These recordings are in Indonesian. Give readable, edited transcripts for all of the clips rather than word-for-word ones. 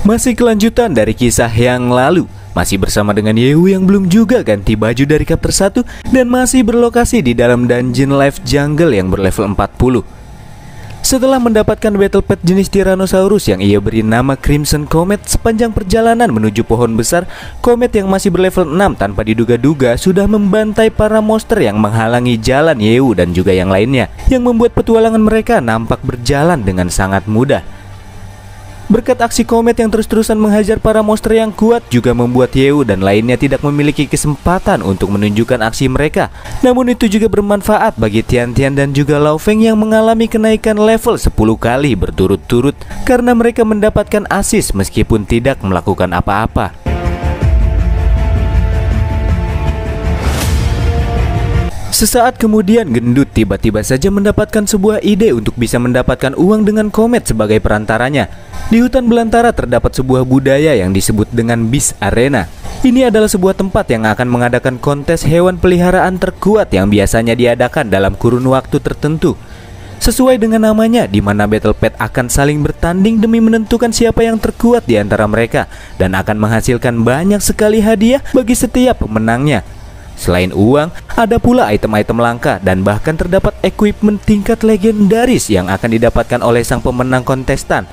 Masih kelanjutan dari kisah yang lalu, masih bersama dengan Yehu yang belum juga ganti baju dari chapter 1 dan masih berlokasi di dalam dungeon live jungle yang berlevel 40. Setelah mendapatkan battle pet jenis Tyrannosaurus yang ia beri nama Crimson Comet, sepanjang perjalanan menuju pohon besar, Comet yang masih berlevel 6 tanpa diduga-duga sudah membantai para monster yang menghalangi jalan Yehu dan juga yang lainnya, yang membuat petualangan mereka nampak berjalan dengan sangat mudah. Berkat aksi Comet yang terus-terusan menghajar para monster yang kuat juga membuat Yehu dan lainnya tidak memiliki kesempatan untuk menunjukkan aksi mereka. Namun itu juga bermanfaat bagi Tian-Tian dan juga Lao Feng yang mengalami kenaikan level 10 kali berturut-turut karena mereka mendapatkan assist meskipun tidak melakukan apa-apa. Sesaat kemudian Gendut tiba-tiba saja mendapatkan sebuah ide untuk bisa mendapatkan uang dengan Comet sebagai perantaranya. Di hutan belantara terdapat sebuah budaya yang disebut dengan Beast Arena. Ini adalah sebuah tempat yang akan mengadakan kontes hewan peliharaan terkuat yang biasanya diadakan dalam kurun waktu tertentu. Sesuai dengan namanya, di mana battle pet akan saling bertanding demi menentukan siapa yang terkuat di antara mereka dan akan menghasilkan banyak sekali hadiah bagi setiap pemenangnya. Selain uang, ada pula item-item langka dan bahkan terdapat equipment tingkat legendaris yang akan didapatkan oleh sang pemenang kontestan.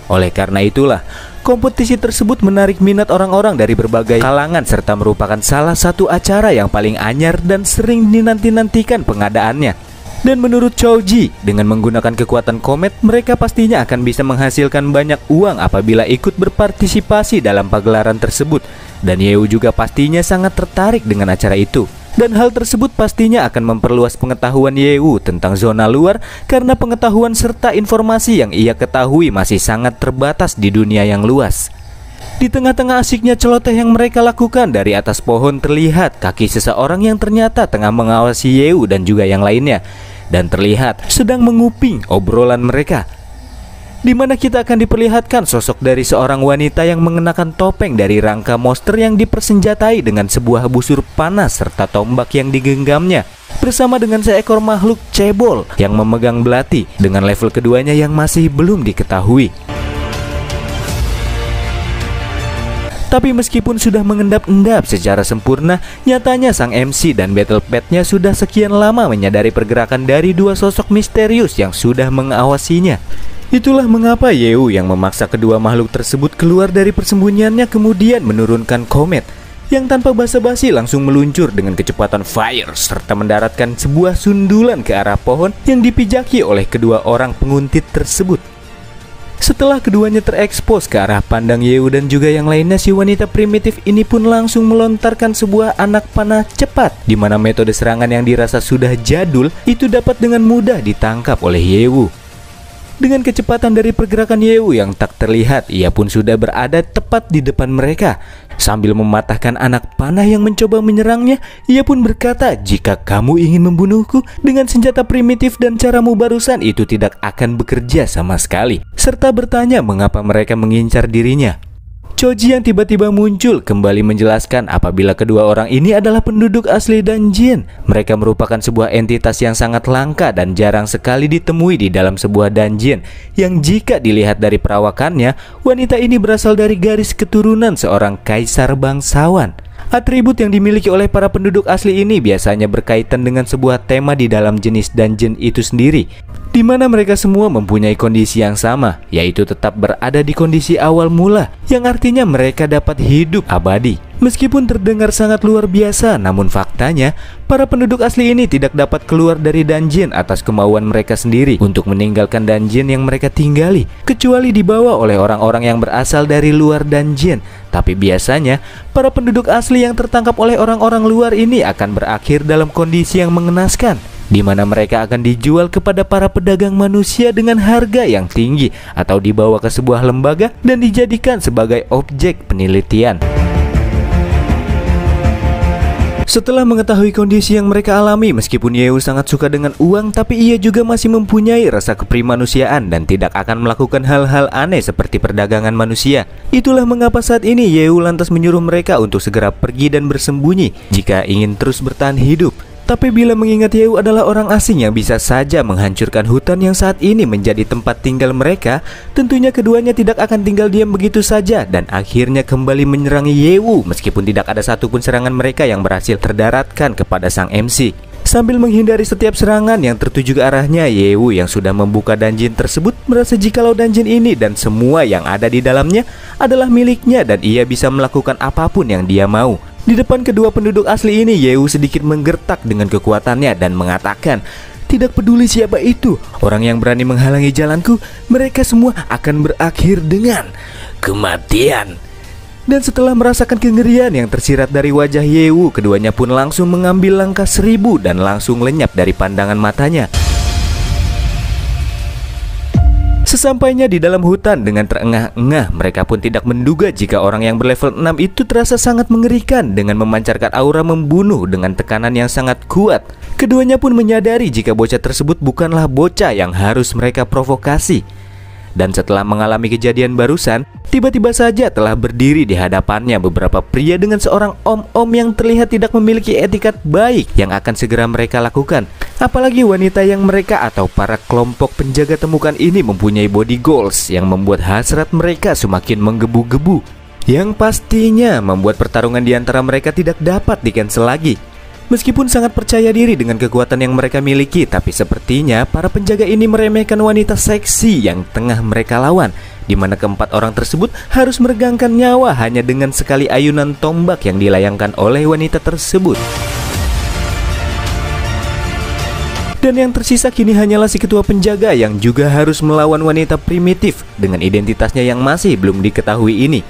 Oleh karena itulah, kompetisi tersebut menarik minat orang-orang dari berbagai kalangan serta merupakan salah satu acara yang paling anyar dan sering dinanti-nantikan pengadaannya. Dan menurut Chow Ji, dengan menggunakan kekuatan Comet, mereka pastinya akan bisa menghasilkan banyak uang apabila ikut berpartisipasi dalam pagelaran tersebut. Dan Yehu juga pastinya sangat tertarik dengan acara itu. Dan hal tersebut pastinya akan memperluas pengetahuan Yehu tentang zona luar karena pengetahuan serta informasi yang ia ketahui masih sangat terbatas di dunia yang luas. Di tengah-tengah asiknya celoteh yang mereka lakukan, dari atas pohon terlihat kaki seseorang yang ternyata tengah mengawasi Yehu dan juga yang lainnya, dan terlihat sedang menguping obrolan mereka, di mana kita akan diperlihatkan sosok dari seorang wanita yang mengenakan topeng dari rangka monster yang dipersenjatai dengan sebuah busur panas serta tombak yang digenggamnya, bersama dengan seekor makhluk cebol yang memegang belati dengan level keduanya yang masih belum diketahui. Tapi meskipun sudah mengendap-endap secara sempurna, nyatanya sang MC dan battle petnya sudah sekian lama menyadari pergerakan dari dua sosok misterius yang sudah mengawasinya. Itulah mengapa Yehu yang memaksa kedua makhluk tersebut keluar dari persembunyiannya kemudian menurunkan Comet yang tanpa basa-basi langsung meluncur dengan kecepatan fire serta mendaratkan sebuah sundulan ke arah pohon yang dipijaki oleh kedua orang penguntit tersebut. Setelah keduanya terekspos ke arah pandang Yehu dan juga yang lainnya, si wanita primitif ini pun langsung melontarkan sebuah anak panah cepat, di mana metode serangan yang dirasa sudah jadul itu dapat dengan mudah ditangkap oleh Yehu. Dengan kecepatan dari pergerakan Yehu yang tak terlihat, ia pun sudah berada tepat di depan mereka. Sambil mematahkan anak panah yang mencoba menyerangnya, ia pun berkata, "Jika kamu ingin membunuhku dengan senjata primitif dan caramu barusan, itu tidak akan bekerja sama sekali." Serta bertanya mengapa mereka mengincar dirinya. Chow Ji yang tiba-tiba muncul kembali menjelaskan apabila kedua orang ini adalah penduduk asli dungeon. Mereka merupakan sebuah entitas yang sangat langka dan jarang sekali ditemui di dalam sebuah dungeon, yang jika dilihat dari perawakannya, wanita ini berasal dari garis keturunan seorang kaisar bangsawan. Atribut yang dimiliki oleh para penduduk asli ini biasanya berkaitan dengan sebuah tema di dalam jenis dungeon itu sendiri, di mana mereka semua mempunyai kondisi yang sama, yaitu tetap berada di kondisi awal mula, yang artinya mereka dapat hidup abadi. Meskipun terdengar sangat luar biasa, namun faktanya para penduduk asli ini tidak dapat keluar dari dungeon atas kemauan mereka sendiri untuk meninggalkan dungeon yang mereka tinggali, kecuali dibawa oleh orang-orang yang berasal dari luar dungeon. Tapi biasanya para penduduk asli yang tertangkap oleh orang-orang luar ini akan berakhir dalam kondisi yang mengenaskan, di mana mereka akan dijual kepada para pedagang manusia dengan harga yang tinggi atau dibawa ke sebuah lembaga dan dijadikan sebagai objek penelitian. Setelah mengetahui kondisi yang mereka alami, meskipun Yehu sangat suka dengan uang, tapi ia juga masih mempunyai rasa keprimanusiaan dan tidak akan melakukan hal-hal aneh seperti perdagangan manusia. Itulah mengapa saat ini Yehu lantas menyuruh mereka untuk segera pergi dan bersembunyi jika ingin terus bertahan hidup. Tapi bila mengingat Yew adalah orang asing yang bisa saja menghancurkan hutan yang saat ini menjadi tempat tinggal mereka, tentunya keduanya tidak akan tinggal diam begitu saja dan akhirnya kembali menyerangi Yew meskipun tidak ada satupun serangan mereka yang berhasil terdaratkan kepada sang MC. Sambil menghindari setiap serangan yang tertuju ke arahnya, Yew yang sudah membuka dungeon tersebut merasa jikalau dungeon ini dan semua yang ada di dalamnya adalah miliknya dan ia bisa melakukan apapun yang dia mau. Di depan kedua penduduk asli ini, Yew sedikit menggertak dengan kekuatannya dan mengatakan, "Tidak peduli siapa itu, orang yang berani menghalangi jalanku, mereka semua akan berakhir dengan kematian." Dan setelah merasakan kengerian yang tersirat dari wajah Yew, keduanya pun langsung mengambil langkah 1000 dan langsung lenyap dari pandangan matanya. Sesampainya di dalam hutan dengan terengah-engah, mereka pun tidak menduga jika orang yang berlevel 6 itu terasa sangat mengerikan dengan memancarkan aura membunuh dengan tekanan yang sangat kuat. Keduanya pun menyadari jika bocah tersebut bukanlah bocah yang harus mereka provokasi. Dan setelah mengalami kejadian barusan, tiba-tiba saja telah berdiri di hadapannya beberapa pria dengan seorang om-om yang terlihat tidak memiliki etikat baik yang akan segera mereka lakukan. Apalagi wanita yang mereka atau para kelompok penjaga temukan ini mempunyai body goals yang membuat hasrat mereka semakin menggebu-gebu, yang pastinya membuat pertarungan di antara mereka tidak dapat di-cancel lagi. Meskipun sangat percaya diri dengan kekuatan yang mereka miliki, tapi sepertinya para penjaga ini meremehkan wanita seksi yang tengah mereka lawan, di mana keempat orang tersebut harus meregangkan nyawa hanya dengan sekali ayunan tombak yang dilayangkan oleh wanita tersebut. Dan yang tersisa kini hanyalah si ketua penjaga yang juga harus melawan wanita primitif dengan identitasnya yang masih belum diketahui ini.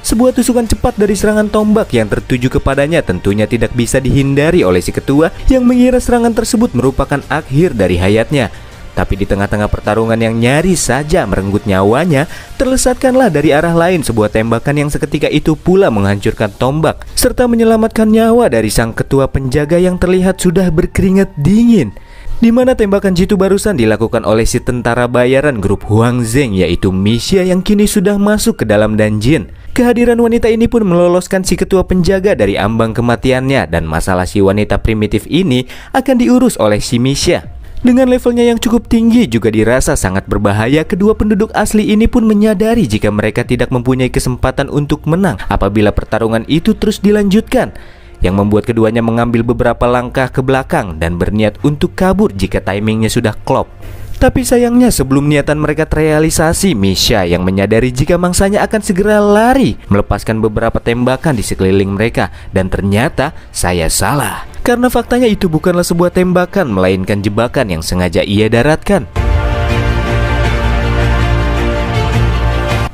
Sebuah tusukan cepat dari serangan tombak yang tertuju kepadanya tentunya tidak bisa dihindari oleh si ketua yang mengira serangan tersebut merupakan akhir dari hayatnya. Tapi di tengah-tengah pertarungan yang nyaris saja merenggut nyawanya, terlesatkanlah dari arah lain sebuah tembakan yang seketika itu pula menghancurkan tombak serta menyelamatkan nyawa dari sang ketua penjaga yang terlihat sudah berkeringat dingin. Di mana tembakan jitu barusan dilakukan oleh si tentara bayaran grup Huang Zheng, yaitu Misha yang kini sudah masuk ke dalam dungeon. Kehadiran wanita ini pun meloloskan si ketua penjaga dari ambang kematiannya dan masalah si wanita primitif ini akan diurus oleh si Misha. Dengan levelnya yang cukup tinggi juga dirasa sangat berbahaya, kedua penduduk asli ini pun menyadari jika mereka tidak mempunyai kesempatan untuk menang apabila pertarungan itu terus dilanjutkan, yang membuat keduanya mengambil beberapa langkah ke belakang dan berniat untuk kabur jika timingnya sudah klop. Tapi sayangnya sebelum niatan mereka terrealisasi, Misha yang menyadari jika mangsanya akan segera lari melepaskan beberapa tembakan di sekeliling mereka. Dan ternyata saya salah, karena faktanya itu bukanlah sebuah tembakan melainkan jebakan yang sengaja ia daratkan.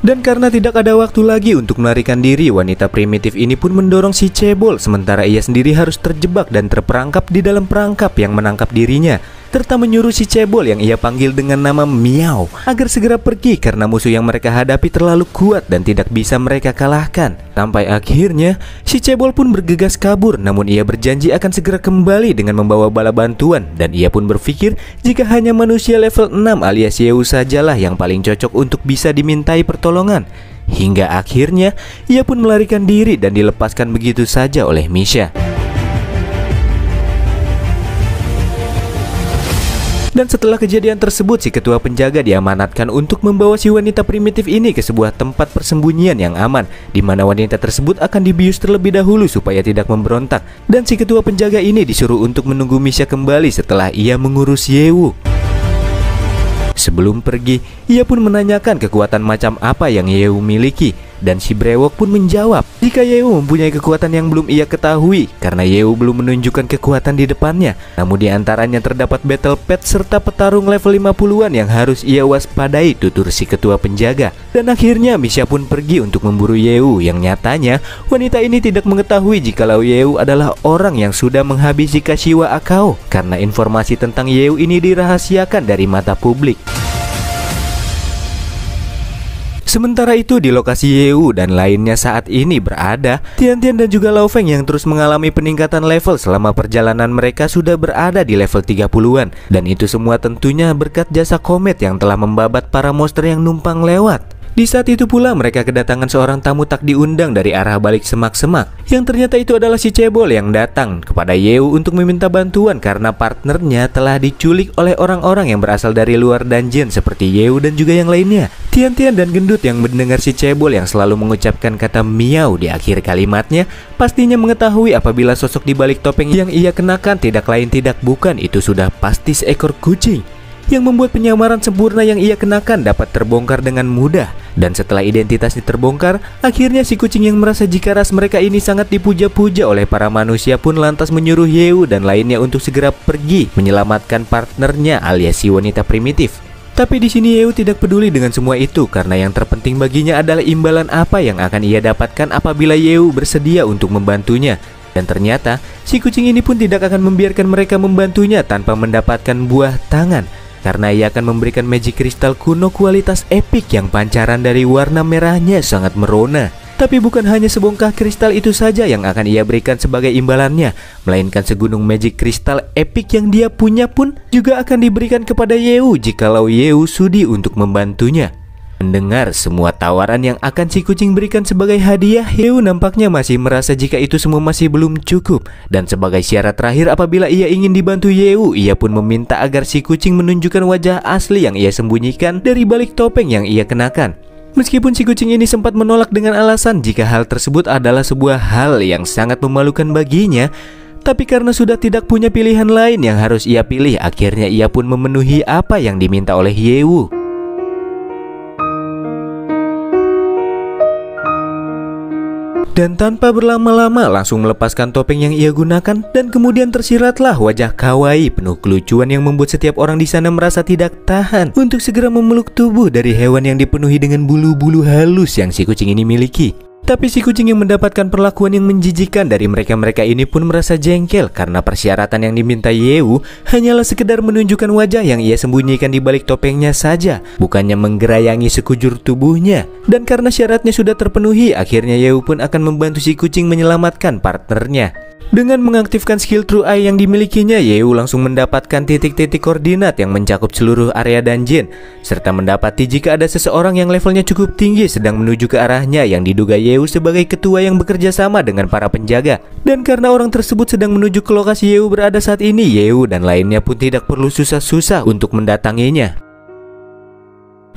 Dan karena tidak ada waktu lagi untuk melarikan diri, wanita primitif ini pun mendorong si cebol, sementara ia sendiri harus terjebak dan terperangkap di dalam perangkap yang menangkap dirinya, serta menyuruh si cebol yang ia panggil dengan nama Miao agar segera pergi karena musuh yang mereka hadapi terlalu kuat dan tidak bisa mereka kalahkan. Sampai akhirnya si cebol pun bergegas kabur, namun ia berjanji akan segera kembali dengan membawa bala bantuan. Dan ia pun berpikir jika hanya manusia level 6 alias Yew sajalah yang paling cocok untuk bisa dimintai pertolongan. Hingga akhirnya ia pun melarikan diri dan dilepaskan begitu saja oleh Misha. Dan setelah kejadian tersebut, si ketua penjaga diamanatkan untuk membawa si wanita primitif ini ke sebuah tempat persembunyian yang aman, di mana wanita tersebut akan dibius terlebih dahulu supaya tidak memberontak. Dan si ketua penjaga ini disuruh untuk menunggu Misha kembali setelah ia mengurus Yew. Sebelum pergi, ia pun menanyakan kekuatan macam apa yang Yew miliki. Dan si brewok pun menjawab jika Yew mempunyai kekuatan yang belum ia ketahui karena Yew belum menunjukkan kekuatan di depannya. Namun di antaranya terdapat battle pet serta petarung level 50-an yang harus ia waspadai, tutur si ketua penjaga. Dan akhirnya Misha pun pergi untuk memburu Yew, yang nyatanya wanita ini tidak mengetahui jikalau Yew adalah orang yang sudah menghabisi Kashiwa Akao karena informasi tentang Yew ini dirahasiakan dari mata publik. Sementara itu di lokasi Yew dan lainnya saat ini berada Tian-Tian dan juga Lao Feng yang terus mengalami peningkatan level selama perjalanan mereka sudah berada di level 30-an. Dan itu semua tentunya berkat jasa Komet yang telah membabat para monster yang numpang lewat. Di saat itu pula mereka kedatangan seorang tamu tak diundang dari arah balik semak-semak, yang ternyata itu adalah si Cebol yang datang kepada Yew untuk meminta bantuan karena partnernya telah diculik oleh orang-orang yang berasal dari luar dungeon seperti Yew dan juga yang lainnya. Tian-Tian dan Gendut yang mendengar si Cebol yang selalu mengucapkan kata miau di akhir kalimatnya pastinya mengetahui apabila sosok di balik topeng yang ia kenakan tidak lain tidak bukan itu sudah pasti seekor kucing, yang membuat penyamaran sempurna yang ia kenakan dapat terbongkar dengan mudah. Dan setelah identitasnya terbongkar, akhirnya si kucing yang merasa jika ras mereka ini sangat dipuja-puja oleh para manusia pun lantas menyuruh Yew dan lainnya untuk segera pergi menyelamatkan partnernya alias si wanita primitif. Tapi di sini Yew tidak peduli dengan semua itu karena yang terpenting baginya adalah imbalan apa yang akan ia dapatkan apabila Yew bersedia untuk membantunya. Dan ternyata si kucing ini pun tidak akan membiarkan mereka membantunya tanpa mendapatkan buah tangan, karena ia akan memberikan magic kristal kuno kualitas epik yang pancaran dari warna merahnya sangat merona. Tapi bukan hanya sebongkah kristal itu saja yang akan ia berikan sebagai imbalannya, melainkan segunung magic kristal epik yang dia punya pun juga akan diberikan kepada Yew jikalau Yew sudi untuk membantunya. Mendengar semua tawaran yang akan si kucing berikan sebagai hadiah, Yew nampaknya masih merasa jika itu semua masih belum cukup. Dan sebagai syarat terakhir apabila ia ingin dibantu Yew, ia pun meminta agar si kucing menunjukkan wajah asli yang ia sembunyikan dari balik topeng yang ia kenakan. Meskipun si kucing ini sempat menolak dengan alasan jika hal tersebut adalah sebuah hal yang sangat memalukan baginya, tapi karena sudah tidak punya pilihan lain yang harus ia pilih, akhirnya ia pun memenuhi apa yang diminta oleh Yew. Dan tanpa berlama-lama langsung melepaskan topeng yang ia gunakan, dan kemudian tersiratlah wajah kawaii penuh kelucuan yang membuat setiap orang di sana merasa tidak tahan untuk segera memeluk tubuh dari hewan yang dipenuhi dengan bulu-bulu halus yang si kucing ini miliki. Tapi si kucing yang mendapatkan perlakuan yang menjijikan dari mereka-mereka ini pun merasa jengkel karena persyaratan yang diminta Yew hanyalah sekedar menunjukkan wajah yang ia sembunyikan di balik topengnya saja, bukannya menggerayangi sekujur tubuhnya. Dan karena syaratnya sudah terpenuhi, akhirnya Yew pun akan membantu si kucing menyelamatkan partnernya. Dengan mengaktifkan skill True Eye yang dimilikinya, Yew langsung mendapatkan titik-titik koordinat yang mencakup seluruh area dungeon, serta mendapati jika ada seseorang yang levelnya cukup tinggi sedang menuju ke arahnya yang diduga Yew sebagai ketua yang bekerja sama dengan para penjaga. Dan karena orang tersebut sedang menuju ke lokasi Yew berada saat ini, Yew dan lainnya pun tidak perlu susah-susah untuk mendatanginya.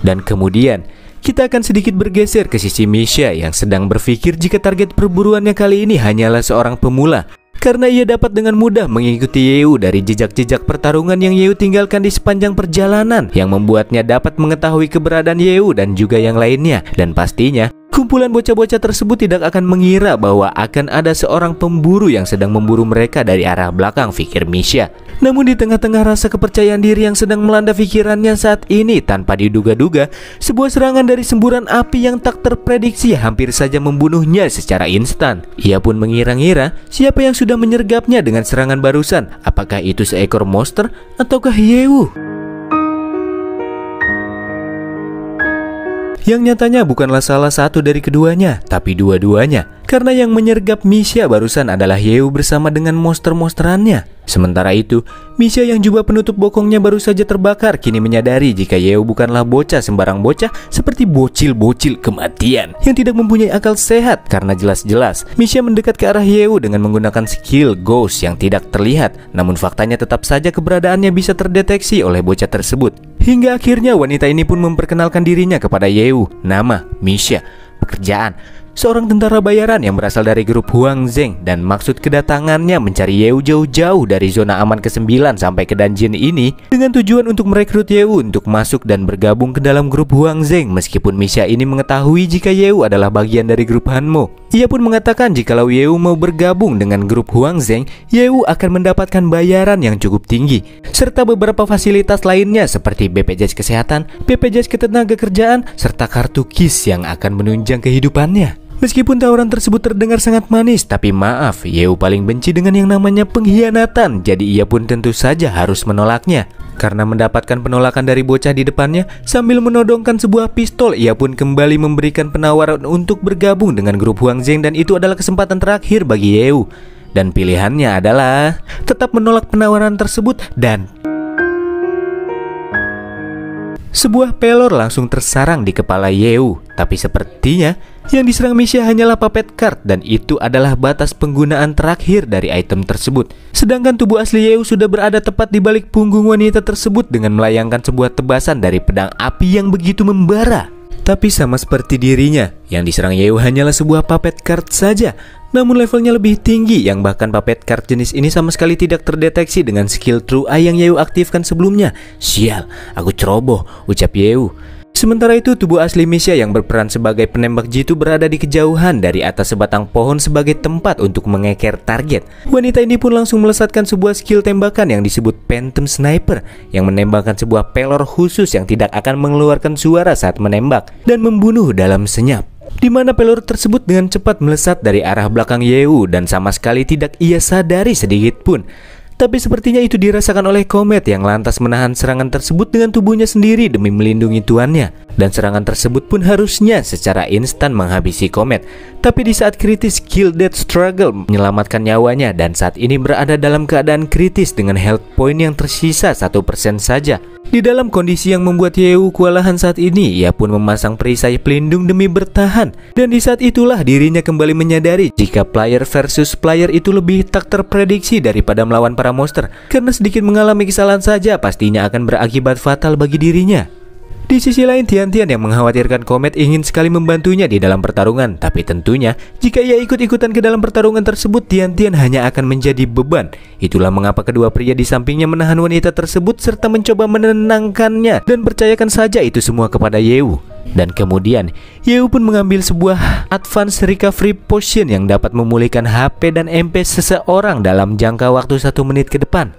Dan kemudian kita akan sedikit bergeser ke sisi Misha yang sedang berpikir jika target perburuannya kali ini hanyalah seorang pemula, karena ia dapat dengan mudah mengikuti Yew dari jejak-jejak pertarungan yang Yew tinggalkan di sepanjang perjalanan, yang membuatnya dapat mengetahui keberadaan Yew dan juga yang lainnya. Dan pastinya kumpulan bocah-bocah tersebut tidak akan mengira bahwa akan ada seorang pemburu yang sedang memburu mereka dari arah belakang, pikir Misha. Namun di tengah-tengah rasa kepercayaan diri yang sedang melanda pikirannya saat ini, tanpa diduga-duga sebuah serangan dari semburan api yang tak terprediksi hampir saja membunuhnya secara instan. Ia pun mengira-ngira siapa yang sudah menyergapnya dengan serangan barusan, apakah itu seekor monster ataukah Yew? Yang nyatanya bukanlah salah satu dari keduanya, tapi dua-duanya. Karena yang menyergap Misha barusan adalah Yew bersama dengan monster-monsterannya. Sementara itu, Misha yang jubah penutup bokongnya baru saja terbakar kini menyadari jika Yew bukanlah bocah sembarang bocah seperti bocil-bocil kematian yang tidak mempunyai akal sehat. Karena jelas-jelas Misha mendekat ke arah Yew dengan menggunakan skill Ghost yang tidak terlihat, namun faktanya tetap saja keberadaannya bisa terdeteksi oleh bocah tersebut. Hingga akhirnya wanita ini pun memperkenalkan dirinya kepada Yew. Nama Misha, pekerjaan seorang tentara bayaran yang berasal dari grup Huang Zheng, dan maksud kedatangannya mencari Yew jauh-jauh dari zona aman ke-9 sampai ke dungeon ini dengan tujuan untuk merekrut Yew untuk masuk dan bergabung ke dalam grup Huang Zheng. Meskipun Misha ini mengetahui jika Yew adalah bagian dari grup Hanmo, ia pun mengatakan jikalau Yew mau bergabung dengan grup Huang Zheng, Yew akan mendapatkan bayaran yang cukup tinggi serta beberapa fasilitas lainnya seperti BPJS Kesehatan, BPJS Ketenagakerjaan, serta kartu KIS yang akan menunjang kehidupannya. Meskipun tawaran tersebut terdengar sangat manis, tapi maaf, Yew paling benci dengan yang namanya pengkhianatan. Jadi ia pun tentu saja harus menolaknya. Karena mendapatkan penolakan dari bocah di depannya, sambil menodongkan sebuah pistol, ia pun kembali memberikan penawaran untuk bergabung dengan grup Huang Zheng, dan itu adalah kesempatan terakhir bagi Yew. Dan pilihannya adalah tetap menolak penawaran tersebut, dan sebuah pelor langsung tersarang di kepala Yew. Tapi sepertinya yang diserang Misha hanyalah puppet card dan itu adalah batas penggunaan terakhir dari item tersebut. Sedangkan tubuh asli Yeu sudah berada tepat di balik punggung wanita tersebut dengan melayangkan sebuah tebasan dari pedang api yang begitu membara. Tapi sama seperti dirinya, yang diserang Yeu hanyalah sebuah puppet card saja. Namun levelnya lebih tinggi, yang bahkan puppet card jenis ini sama sekali tidak terdeteksi dengan skill True Eye yang Yeu aktifkan sebelumnya. Sial, aku ceroboh, ucap Yeu. Sementara itu tubuh asli Misha yang berperan sebagai penembak jitu berada di kejauhan dari atas sebatang pohon sebagai tempat untuk mengeker target. Wanita ini pun langsung melesatkan sebuah skill tembakan yang disebut Phantom Sniper yang menembakkan sebuah pelor khusus yang tidak akan mengeluarkan suara saat menembak dan membunuh dalam senyap. Di mana pelor tersebut dengan cepat melesat dari arah belakang Yeu dan sama sekali tidak ia sadari sedikit pun. Tapi sepertinya itu dirasakan oleh Comet yang lantas menahan serangan tersebut dengan tubuhnya sendiri demi melindungi tuannya. Dan serangan tersebut pun harusnya secara instan menghabisi Comet. Tapi di saat kritis, Kill Death Struggle menyelamatkan nyawanya dan saat ini berada dalam keadaan kritis dengan health point yang tersisa 1% saja. Di dalam kondisi yang membuat Yeu kewalahan saat ini, ia pun memasang perisai pelindung demi bertahan. Dan di saat itulah dirinya kembali menyadari jika player versus player itu lebih tak terprediksi daripada melawan para monster. Karena sedikit mengalami kesalahan saja pastinya akan berakibat fatal bagi dirinya. Di sisi lain, Tian-Tian yang mengkhawatirkan Comet ingin sekali membantunya di dalam pertarungan. Tapi tentunya, jika ia ikut-ikutan ke dalam pertarungan tersebut, Tian-Tian hanya akan menjadi beban. Itulah mengapa kedua pria di sampingnya menahan wanita tersebut serta mencoba menenangkannya dan percayakan saja itu semua kepada Yeu. Dan kemudian, Yeu pun mengambil sebuah Advanced Recovery Potion yang dapat memulihkan HP dan MP seseorang dalam jangka waktu 1 menit ke depan.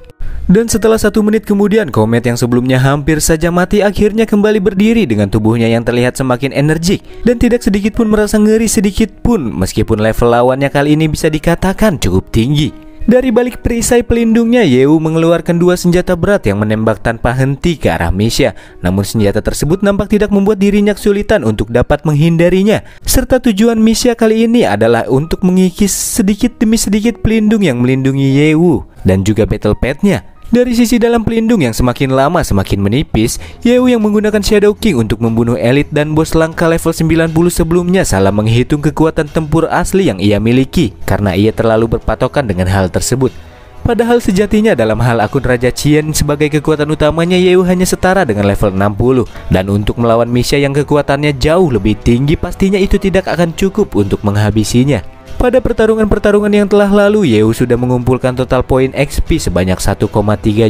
Dan setelah 1 menit kemudian, Comet yang sebelumnya hampir saja mati akhirnya kembali berdiri dengan tubuhnya yang terlihat semakin energik dan tidak sedikit pun merasa ngeri sedikit pun, meskipun level lawannya kali ini bisa dikatakan cukup tinggi. Dari balik perisai pelindungnya, Yeu mengeluarkan 2 senjata berat yang menembak tanpa henti ke arah Misha. Namun senjata tersebut nampak tidak membuat dirinya kesulitan untuk dapat menghindarinya. Serta tujuan Misha kali ini adalah untuk mengikis sedikit demi sedikit pelindung yang melindungi Yeu dan juga battle pad-nya. Dari sisi dalam pelindung yang semakin lama semakin menipis, Yeu yang menggunakan Shadow King untuk membunuh elit dan bos langka level 90 sebelumnya salah menghitung kekuatan tempur asli yang ia miliki karena ia terlalu berpatokan dengan hal tersebut. Padahal sejatinya dalam hal akun Raja Qian sebagai kekuatan utamanya Yeu hanya setara dengan level 60. Dan untuk melawan Misha yang kekuatannya jauh lebih tinggi pastinya itu tidak akan cukup untuk menghabisinya. Pada pertarungan-pertarungan yang telah lalu, Yeu sudah mengumpulkan total poin XP sebanyak 1,3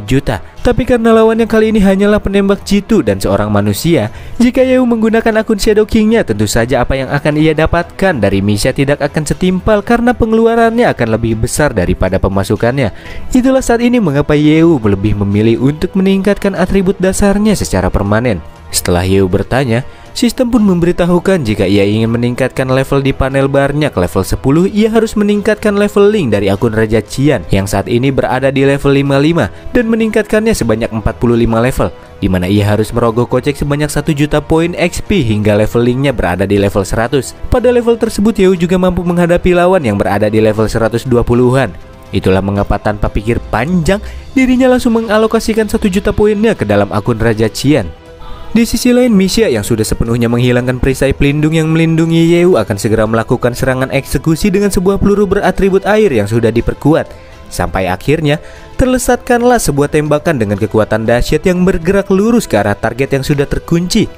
juta. Tapi karena lawannya kali ini hanyalah penembak jitu dan seorang manusia, jika Yeu menggunakan akun Shadow King-nya, tentu saja apa yang akan ia dapatkan dari Misha tidak akan setimpal karena pengeluarannya akan lebih besar daripada pemasukannya. Itulah saat ini mengapa Yeu lebih memilih untuk meningkatkan atribut dasarnya secara permanen. Setelah Yeu bertanya, sistem pun memberitahukan jika ia ingin meningkatkan level di panel barnya ke level 10, ia harus meningkatkan level link dari akun Raja Qian yang saat ini berada di level 55 dan meningkatkannya sebanyak 45 level, di mana ia harus merogoh kocek sebanyak 1 juta poin XP hingga level linknya berada di level 100. Pada level tersebut Yeu juga mampu menghadapi lawan yang berada di level 120-an. Itulah mengapa tanpa pikir panjang, dirinya langsung mengalokasikan 1 juta poinnya ke dalam akun Raja Qian. Di sisi lain, Misha yang sudah sepenuhnya menghilangkan perisai pelindung yang melindungi Yeu akan segera melakukan serangan eksekusi dengan sebuah peluru beratribut air yang sudah diperkuat. Sampai akhirnya, terlesatkanlah sebuah tembakan dengan kekuatan dahsyat yang bergerak lurus ke arah target yang sudah terkunci.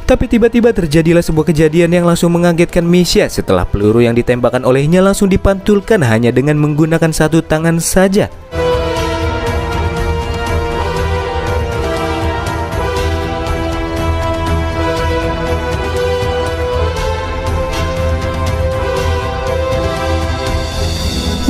Tapi tiba-tiba terjadilah sebuah kejadian yang langsung mengagetkan Misha setelah peluru yang ditembakkan olehnya langsung dipantulkan hanya dengan menggunakan 1 tangan saja.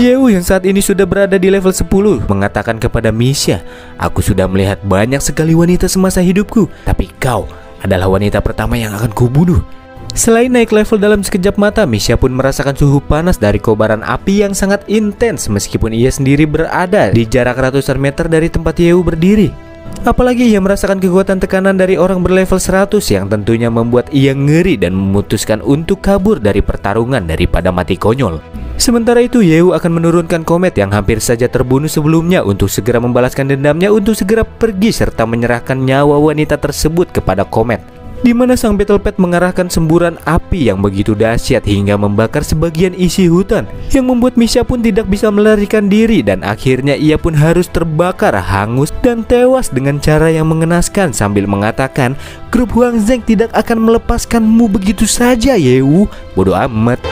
Yeu yang saat ini sudah berada di level 10 mengatakan kepada Misha, "Aku sudah melihat banyak sekali wanita semasa hidupku, tapi kau adalah wanita pertama yang akan kubunuh." Selain naik level dalam sekejap mata, Misha pun merasakan suhu panas dari kobaran api yang sangat intens meskipun ia sendiri berada di jarak ratusan meter dari tempat Yeu berdiri. Apalagi ia merasakan kekuatan tekanan dari orang berlevel 100 yang tentunya membuat ia ngeri dan memutuskan untuk kabur dari pertarungan daripada mati konyol. Sementara itu, Yeu akan menurunkan Comet yang hampir saja terbunuh sebelumnya untuk segera membalaskan dendamnya untuk segera pergi serta menyerahkan nyawa wanita tersebut kepada Comet. di mana sang Battle Pet mengarahkan semburan api yang begitu dahsyat hingga membakar sebagian isi hutan, yang membuat Misha pun tidak bisa melarikan diri dan akhirnya ia pun harus terbakar hangus dan tewas dengan cara yang mengenaskan sambil mengatakan, "Grup Huang Zheng tidak akan melepaskanmu begitu saja, Yewu. Bodoh amat."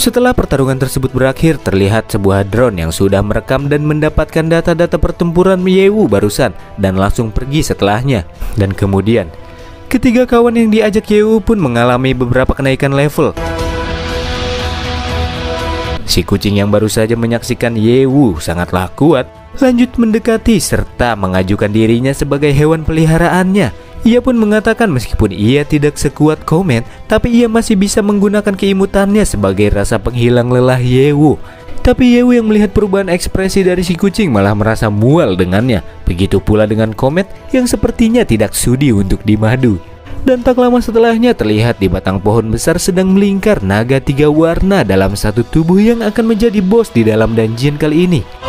Setelah pertarungan tersebut berakhir, terlihat sebuah drone yang sudah merekam dan mendapatkan data-data pertempuran Yewu barusan dan langsung pergi setelahnya. Dan kemudian, ketiga kawan yang diajak Yewu pun mengalami beberapa kenaikan level. Si kucing yang baru saja menyaksikan Yewu sangatlah kuat, lanjut mendekati serta mengajukan dirinya sebagai hewan peliharaannya. Ia pun mengatakan meskipun ia tidak sekuat Comet, tapi ia masih bisa menggunakan keimutannya sebagai rasa penghilang lelah Yewu. Tapi Yewu yang melihat perubahan ekspresi dari si kucing malah merasa mual dengannya. Begitu pula dengan Comet yang sepertinya tidak sudi untuk dimadu. Dan tak lama setelahnya terlihat di batang pohon besar sedang melingkar naga 3 warna dalam satu tubuh yang akan menjadi bos di dalam dungeon kali ini.